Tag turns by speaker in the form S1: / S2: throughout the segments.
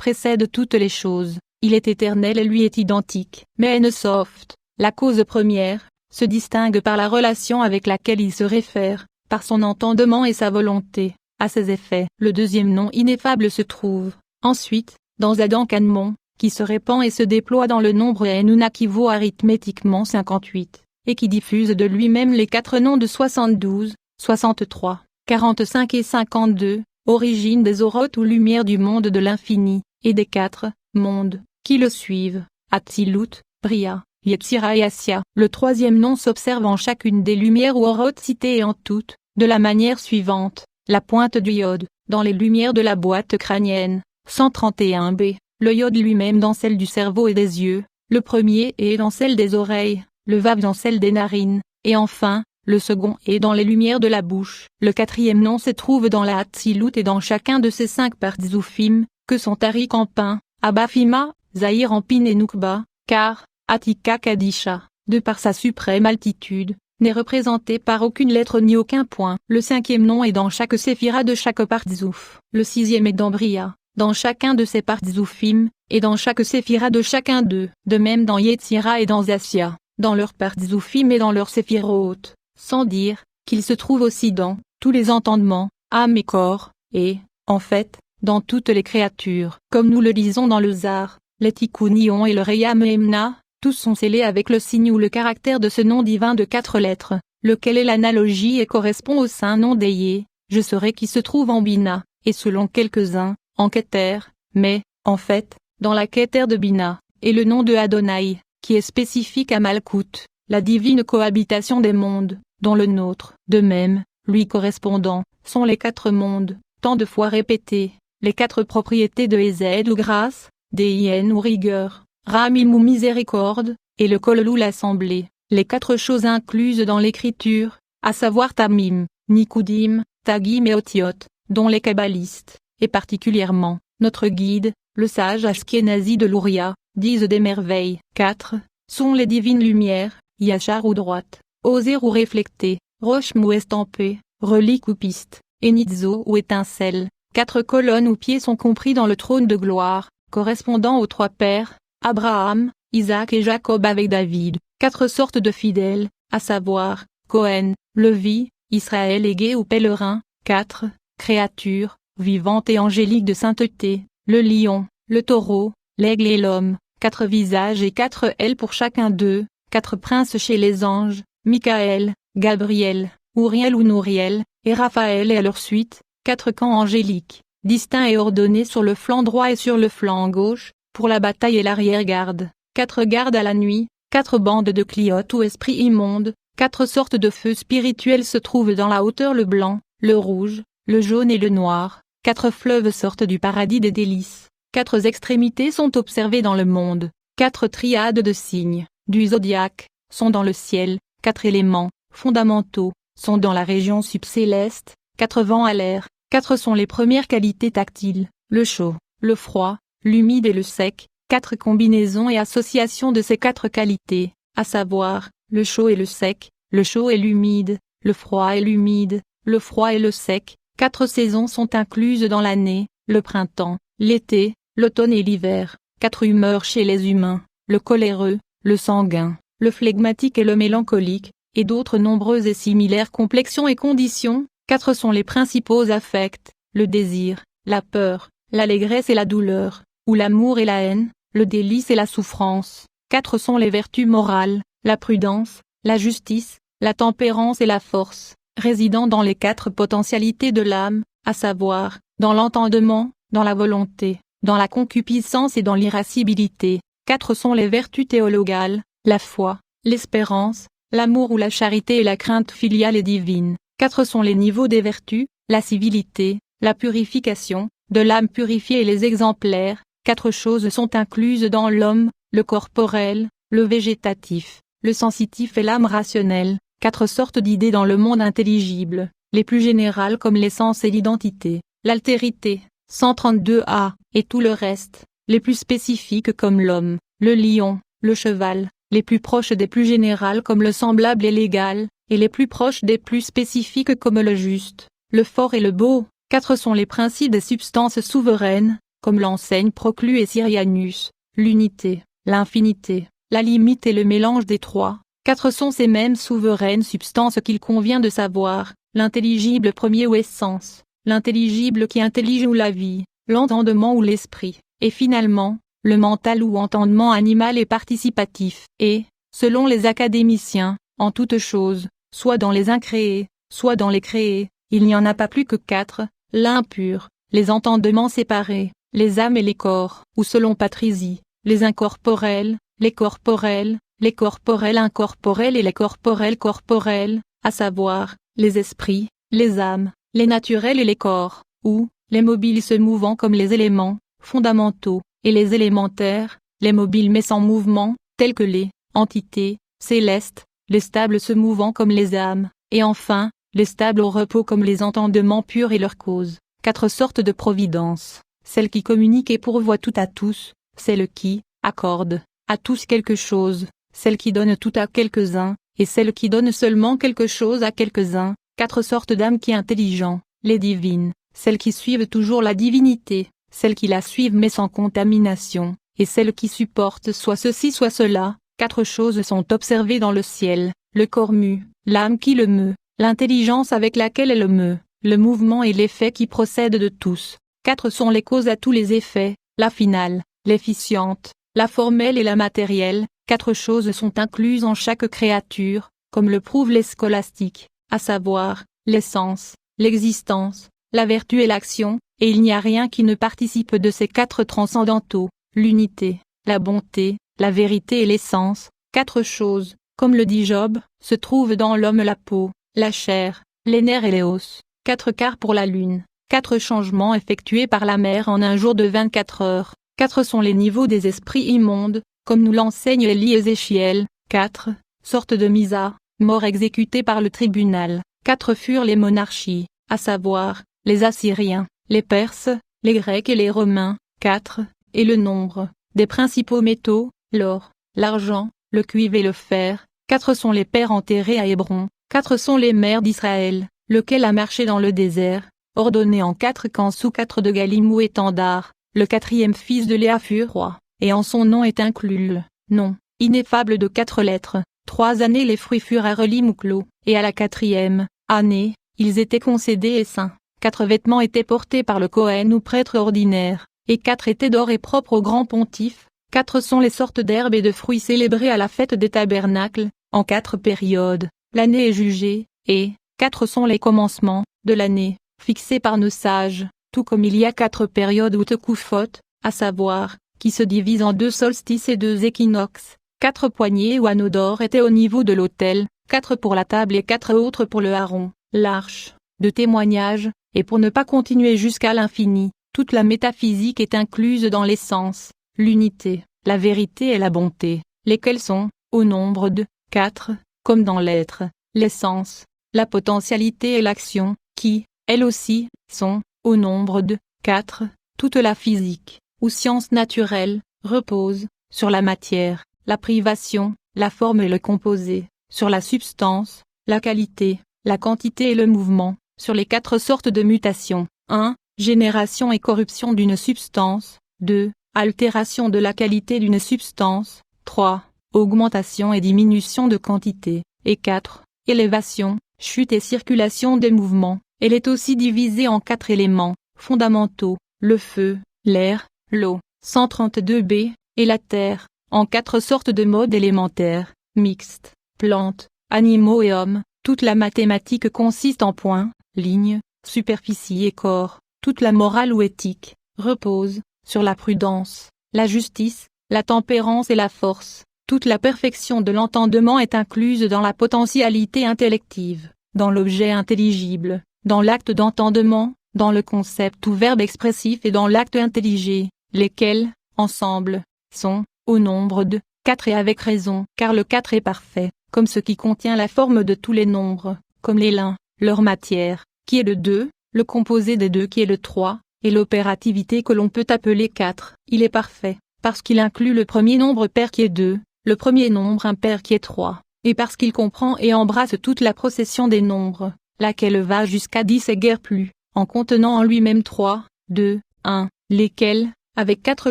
S1: précède toutes les choses, il est éternel et lui est identique. Mais Ensoft, la cause première, se distingue par la relation avec laquelle il se réfère, par son entendement et sa volonté, à ses effets. Le deuxième nom ineffable se trouve, ensuite, dans Adam Kanmon, qui se répand et se déploie dans le nombre Enuna qui vaut arithmétiquement 58, et qui diffuse de lui-même les 4 noms de 72, 63, 45 et 52, origine des aurotes ou lumière du monde de l'infini, et des 4 mondes, qui le suivent, Atzilut, Bria, Yetzira et Assia. Le troisième nom s'observe en chacune des lumières ou aurotes citées et en toutes, de la manière suivante, la pointe du iode, dans les lumières de la boîte crânienne, 131b, le iode lui-même dans celle du cerveau et des yeux, le premier est dans celle des oreilles, le vav dans celle des narines, et enfin, le second est dans les lumières de la bouche. Le quatrième nom se trouve dans la Hatzilut et dans chacun de ces 5 Partzoufim, que sont Tariq en pain, Abafima, Zahir en pin et Nukba, car, Atika Kadisha, de par sa suprême altitude, n'est représenté par aucune lettre ni aucun point. Le cinquième nom est dans chaque séphira de chaque Partzouf. Le sixième est dans Bria, dans chacun de ces Partzoufim, et dans chaque séphira de chacun d'eux, de même dans Yetzira et dans Zassia, dans leurs Partzoufim et dans leurs séphirotes, sans dire qu'il se trouve aussi dans tous les entendements, âme et corps, et, en fait, dans toutes les créatures. Comme nous le lisons dans le Zar, les Tikkunion et le Reyam Emna, tous sont scellés avec le signe ou le caractère de ce nom divin de 4 lettres, lequel est l'analogie et correspond au saint nom d'Eyé, je serai qui se trouve en Bina, et selon quelques-uns, en Keter, mais, en fait, dans la Keter de Bina, et le nom de Adonai, qui est spécifique à Malkout, la divine cohabitation des mondes, dont le nôtre, de même, lui correspondant, sont les 4 mondes, tant de fois répétés, les 4 propriétés de Hesed ou grâce, Deien ou rigueur, Ramim ou miséricorde, et le Kol ou l'assemblée, les 4 choses incluses dans l'écriture, à savoir Tamim, Nikudim, Tagim et Otiot, dont les kabbalistes, et particulièrement, notre guide, le sage Ashkenazi de l'Ouria, disent des merveilles. 4. Sont les divines lumières, Yachar ou droite, oser ou réflecter, roche ou estampée, relique ou piste, et nitzo ou étincelle. 4 colonnes ou pieds sont compris dans le trône de gloire, correspondant aux 3 pères, Abraham, Isaac et Jacob avec David. 4 sortes de fidèles, à savoir, Cohen, Levi, Israël égué ou pèlerin. 4. Créatures, vivantes et angéliques de sainteté, le lion, le taureau, l'aigle et l'homme. 4 visages et 4 ailes pour chacun d'eux. 4 princes chez les anges, Michaël, Gabriel, Uriel ou Nouriel, et Raphaël et à leur suite. 4 camps angéliques, distincts et ordonnés sur le flanc droit et sur le flanc gauche, pour la bataille et l'arrière-garde. 4 gardes à la nuit, 4 bandes de cliotes ou esprits immondes. 4 sortes de feux spirituels se trouvent dans la hauteur, le blanc, le rouge, le jaune et le noir. 4 fleuves sortent du paradis des délices. 4 extrémités sont observées dans le monde. 4 triades de signes, du zodiaque, sont dans le ciel. 4 éléments, fondamentaux, sont dans la région subcéleste. 4 vents à l'air. 4 sont les premières qualités tactiles, le chaud, le froid, l'humide et le sec. 4 combinaisons et associations de ces 4 qualités, à savoir, le chaud et le sec, le chaud et l'humide, le froid et l'humide, le froid et le sec. 4 saisons sont incluses dans l'année, le printemps, l'été, l'automne et l'hiver. 4 humeurs chez les humains, le coléreux, le sanguin, le flegmatique et le mélancolique, et d'autres nombreuses et similaires complexions et conditions. 4 sont les principaux affects, le désir, la peur, l'allégresse et la douleur, ou l'amour et la haine, le délice et la souffrance. 4 sont les vertus morales, la prudence, la justice, la tempérance et la force, résidant dans les 4 potentialités de l'âme, à savoir, dans l'entendement, dans la volonté, dans la concupiscence et dans l'irascibilité. 4 sont les vertus théologales, la foi, l'espérance, l'amour ou la charité et la crainte filiale et divine. 4 sont les niveaux des vertus, la civilité, la purification, de l'âme purifiée et les exemplaires. 4 choses sont incluses dans l'homme, le corporel, le végétatif, le sensitif et l'âme rationnelle. 4 sortes d'idées dans le monde intelligible, les plus générales comme l'essence et l'identité, l'altérité, 132a, et tout le reste, les plus spécifiques comme l'homme, le lion, le cheval, les plus proches des plus générales comme le semblable et l'égal, et les plus proches des plus spécifiques comme le juste, le fort et le beau. 4 sont les principes des substances souveraines, comme l'enseignent Proclus et Syrianus, l'unité, l'infinité, la limite et le mélange des trois. 4 sont ces mêmes souveraines substances qu'il convient de savoir, l'intelligible premier ou essence, l'intelligible qui intellige ou la vie, l'entendement ou l'esprit, et finalement, le mental ou entendement animal et participatif, et, selon les académiciens, en toutes choses, soit dans les incréés, soit dans les créés, il n'y en a pas plus que 4, l'impur, les entendements séparés, les âmes et les corps, ou selon Patrizii, les incorporels, les corporels incorporels et les corporels corporels, à savoir, les esprits, les âmes, les naturels et les corps, ou, les mobiles se mouvant comme les éléments, fondamentaux, et les élémentaires, les mobiles mais sans mouvement, tels que les, entités, célestes, les stables se mouvant comme les âmes, et enfin, les stables au repos comme les entendements purs et leurs causes. 4 sortes de providence, celle qui communique et pourvoit tout à tous, celle qui, accorde, à tous quelque chose, celle qui donne tout à quelques-uns, et celle qui donne seulement quelque chose à quelques-uns, 4 sortes d'âmes qui intelligent, les divines, celles qui suivent toujours la divinité, celles qui la suivent mais sans contamination, et celles qui supportent soit ceci soit cela. 4 choses sont observées dans le ciel, le corps mue, l'âme qui le meut, l'intelligence avec laquelle elle meut, le mouvement et l'effet qui procèdent de tous. 4 sont les causes à tous les effets, la finale, l'efficiente, la formelle et la matérielle. 4 choses sont incluses en chaque créature, comme le prouvent les scolastiques, à savoir, l'essence, l'existence, la vertu et l'action, et il n'y a rien qui ne participe de ces 4 transcendantaux, l'unité, la bonté, la vérité et l'essence. 4 choses, comme le dit Job, se trouvent dans l'homme la peau, la chair, les nerfs et les os. 4 quarts pour la lune, 4 changements effectués par la mer en un jour de 24 heures. 4 sont les niveaux des esprits immondes, comme nous l'enseigne Élie Ézéchiel. 4 sortes de misa, mort exécutée par le tribunal. 4 furent les monarchies, à savoir, les Assyriens, les Perses, les Grecs et les Romains. 4 et le nombre, des principaux métaux, l'or, l'argent, le cuivre et le fer. 4 sont les pères enterrés à Hébron. 4 sont les mères d'Israël, lequel a marché dans le désert, ordonné en 4 camps sous 4 de Galim ou étendard. Le 4e fils de Léa fut roi, et en son nom est inclus le nom ineffable de 4 lettres. 3 années les fruits furent à relis ou clos, et à la 4e année, ils étaient concédés et saints. 4 vêtements étaient portés par le Cohen ou prêtre ordinaire, et 4 étaient d'or et propres au grand pontife. 4 sont les sortes d'herbes et de fruits célébrées à la fête des tabernacles, en 4 périodes. L'année est jugée, et 4 sont les commencements de l'année, fixés par nos sages, tout comme il y a 4 périodes ou tekufot, à savoir, qui se divisent en 2 solstices et 2 équinoxes. 4 poignées ou anneaux d'or étaient au niveau de l'autel, 4 pour la table et 4 autres pour le haron, l'arche, de témoignage, et pour ne pas continuer jusqu'à l'infini, toute la métaphysique est incluse dans l'essence, l'unité, la vérité et la bonté, lesquelles sont, au nombre de 4, comme dans l'être, l'essence, la potentialité et l'action, qui, elles aussi, sont, au nombre de 4, toute la physique, ou science naturelle, repose, sur la matière, la privation, la forme et le composé, sur la substance, la qualité, la quantité et le mouvement, sur les 4 sortes de mutations. 1. Génération et corruption d'une substance. 2. Altération de la qualité d'une substance. 3. Augmentation et diminution de quantité. Et 4. Élévation, chute et circulation des mouvements. Elle est aussi divisée en 4 éléments fondamentaux, le feu, l'air, l'eau, 132b, et la terre, en 4 sortes de modes élémentaires, mixtes, plantes, animaux et hommes. Toute la mathématique consiste en points, lignes, superficie et corps. Toute la morale ou éthique repose sur la prudence, la justice, la tempérance et la force. Toute la perfection de l'entendement est incluse dans la potentialité intellective, dans l'objet intelligible, dans l'acte d'entendement, dans le concept ou verbe expressif et dans l'acte intelligé, lesquels, ensemble, sont, au nombre de 4 et avec raison, car le 4 est parfait, comme ce qui contient la forme de tous les nombres, comme les l'un, leur matière, qui est le 2, le composé des 2 qui est le 3, et l'opérativité que l'on peut appeler 4, il est parfait, parce qu'il inclut le premier nombre pair qui est 2, le premier nombre impair qui est 3, et parce qu'il comprend et embrasse toute la procession des nombres, laquelle va jusqu'à 10 et guère plus, en contenant en lui-même 3, 2, 1, lesquels, avec 4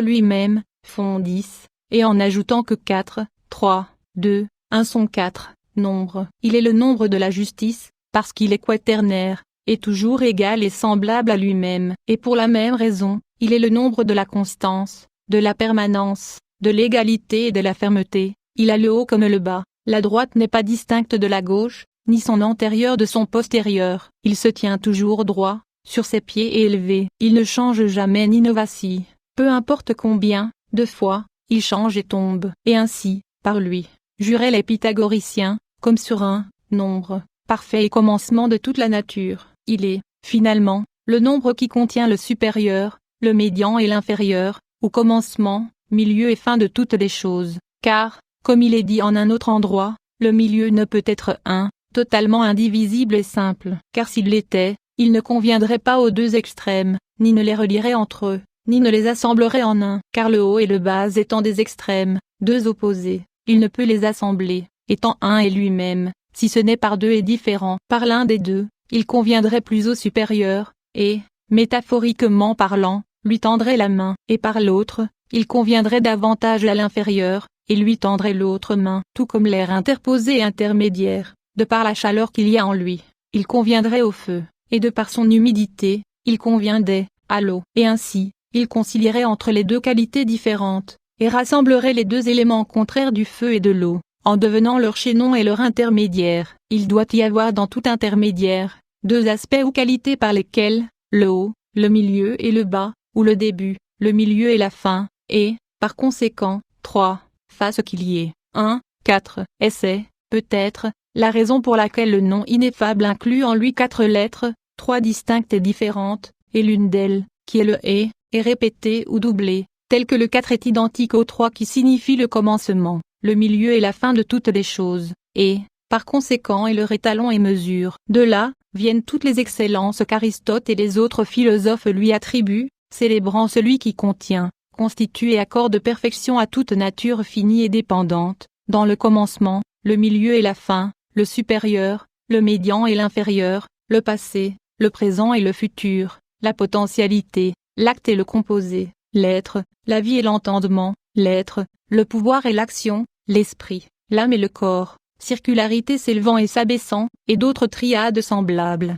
S1: lui-même, font 10, et en ajoutant que 4, 3, 2, 1 sont 4 nombres. Il est le nombre de la justice, parce qu'il est quaternaire, et toujours égal et semblable à lui-même. Et pour la même raison, il est le nombre de la constance, de la permanence, de l'égalité et de la fermeté. Il a le haut comme le bas. La droite n'est pas distincte de la gauche, ni son antérieur de son postérieur. Il se tient toujours droit, sur ses pieds et élevé. Il ne change jamais ni ne vacille. Peu importe combien, de fois, il change et tombe. Et ainsi, par lui, juraient les pythagoriciens, comme sur un nombre parfait et commencement de toute la nature. Il est, finalement, le nombre qui contient le supérieur, le médian et l'inférieur, au commencement, milieu et fin de toutes les choses. Car, comme il est dit en un autre endroit, le milieu ne peut être un, totalement indivisible et simple. Car s'il l'était, il ne conviendrait pas aux deux extrêmes, ni ne les relierait entre eux, ni ne les assemblerait en un. Car le haut et le bas étant des extrêmes, deux opposés, il ne peut les assembler, étant un et lui-même, si ce n'est par deux et différents. Par l'un des deux, il conviendrait plus au supérieur, et, métaphoriquement parlant, lui tendrait la main, et par l'autre, il conviendrait davantage à l'inférieur, et lui tendrait l'autre main. Tout comme l'air interposé et intermédiaire, de par la chaleur qu'il y a en lui, il conviendrait au feu, et de par son humidité, il conviendrait à l'eau. Et ainsi, il concilierait entre les deux qualités différentes, et rassemblerait les deux éléments contraires du feu et de l'eau, en devenant leur chaînon et leur intermédiaire. Il doit y avoir dans tout intermédiaire, deux aspects ou qualités par lesquels, le haut, le milieu et le bas, ou le début, le milieu et la fin, et, par conséquent, 3, fasse qu'il y ait 1, 4, et c'est, peut-être, la raison pour laquelle le nom ineffable inclut en lui 4 lettres, 3 distinctes et différentes, et l'une d'elles, qui est le est répétée ou doublée, tel que le 4 est identique au 3 qui signifie le commencement, le milieu et la fin de toutes les choses, et, par conséquent est leur étalon et mesure. De là, viennent toutes les excellences qu'Aristote et les autres philosophes lui attribuent, célébrant celui qui contient, constitue et accorde perfection à toute nature finie et dépendante, dans le commencement, le milieu et la fin, le supérieur, le médian et l'inférieur, le passé, le présent et le futur, la potentialité, l'acte et le composé, l'être, la vie et l'entendement, l'être, le pouvoir et l'action, l'esprit, l'âme et le corps, circularité s'élevant et s'abaissant, et d'autres triades semblables.